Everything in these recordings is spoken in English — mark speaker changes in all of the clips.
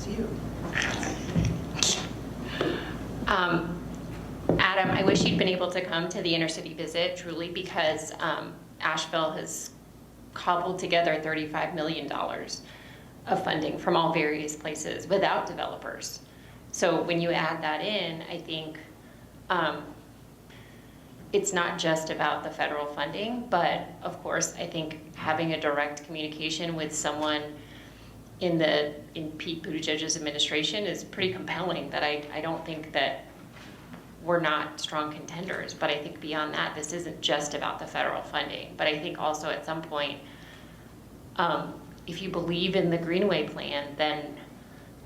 Speaker 1: That's you.
Speaker 2: Adam, I wish you'd been able to come to the intercity visit, truly, because Asheville has cobbled together $35 million of funding from all various places without developers. So when you add that in, I think it's not just about the federal funding, but of course, I think having a direct communication with someone in Pete Buttigieg's administration is pretty compelling. That I don't think that we're not strong contenders, but I think beyond that, this isn't just about the federal funding. But I think also at some point, if you believe in the Greenway plan, then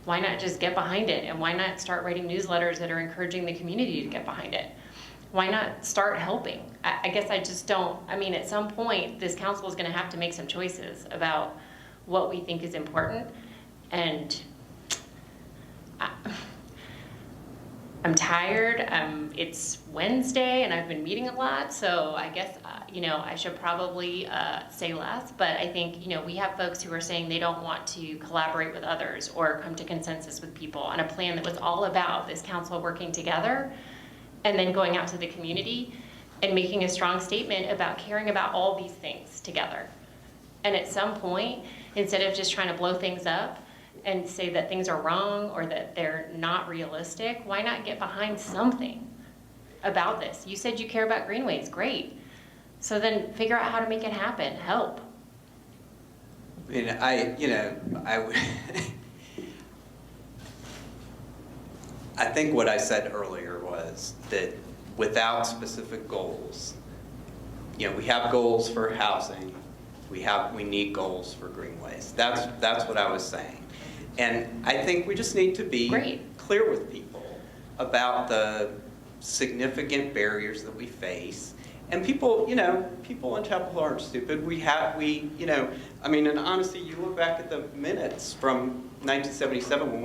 Speaker 2: why not just get behind it? And why not start writing newsletters that are encouraging the community to get behind it? Why not start helping? I guess I just don't, I mean, at some point, this council is gonna have to make some choices about what we think is important. And I'm tired. It's Wednesday and I've been meeting a lot, so I guess I should probably say less. But I think we have folks who are saying they don't want to collaborate with others or come to consensus with people on a plan that was all about this council working together, and then going out to the community and making a strong statement about caring about all these things together. And at some point, instead of just trying to blow things up and say that things are wrong or that they're not realistic, why not get behind something about this? You said you care about greenways, great. So then figure out how to make it happen, help.
Speaker 3: I mean, I think what I said earlier was that without specific goals, we have goals for housing, we need goals for greenways. That's what I was saying. And I think we just need to be clear with people about the significant barriers that we face. And people, people in Chapel Hill aren't stupid. I mean, and honestly, you look back at the minutes from 1977 when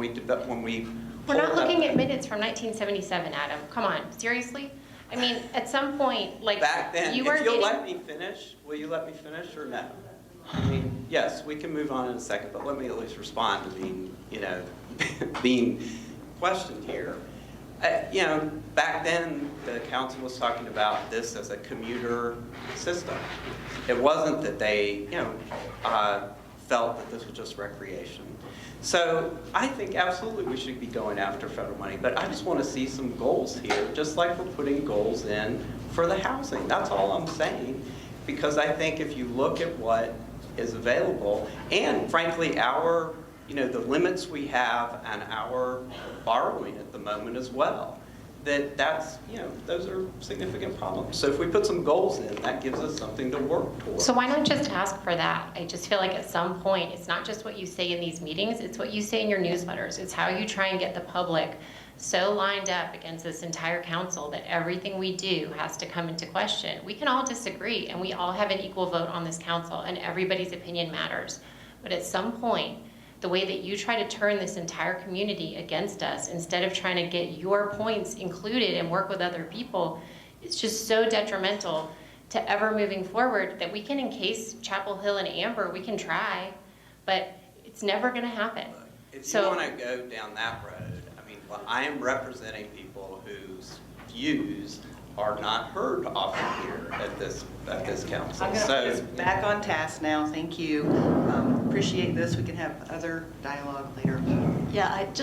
Speaker 3: we
Speaker 2: We're not looking at minutes from 1977, Adam. Come on, seriously? I mean, at some point, like,
Speaker 3: back then,
Speaker 2: you were
Speaker 3: if you'll
Speaker 2: getting...
Speaker 3: let me finish, will you let me finish or no? I mean, yes, we can move on in a second, but let me at least respond to being, being questioned here. Back then, the council was talking about this as a commuter system. It wasn't that they, felt that this was just recreation. So I think absolutely we should be going after federal money, but I just want to see some goals here, just like we're putting goals in for the housing. That's all I'm saying, because I think if you look at what is available, and frankly, our, the limits we have and our borrowing at the moment as well, that's, those are significant problems. So if we put some goals in, that gives us something to work towards.
Speaker 2: So why not just ask for that? I just feel like at some point, it's not just what you say in these meetings, it's what you say in your newsletters. It's how you try and get the public so lined up against this entire council that everything we do has to come into question. We can all disagree, and we all have an equal vote on this council, and everybody's opinion matters. But at some point, the way that you try to turn this entire community against us, instead of trying to get your points included and work with other people, it's just so detrimental to ever moving forward that we can encase Chapel Hill and Amber, we can try, but it's never gonna happen.
Speaker 3: If you want to go down that road, well, I am representing people whose views are not heard often here at this council.
Speaker 1: I'm going to put us back on task now. Thank you. Appreciate this. We can have other dialogue later.
Speaker 4: Yeah, I just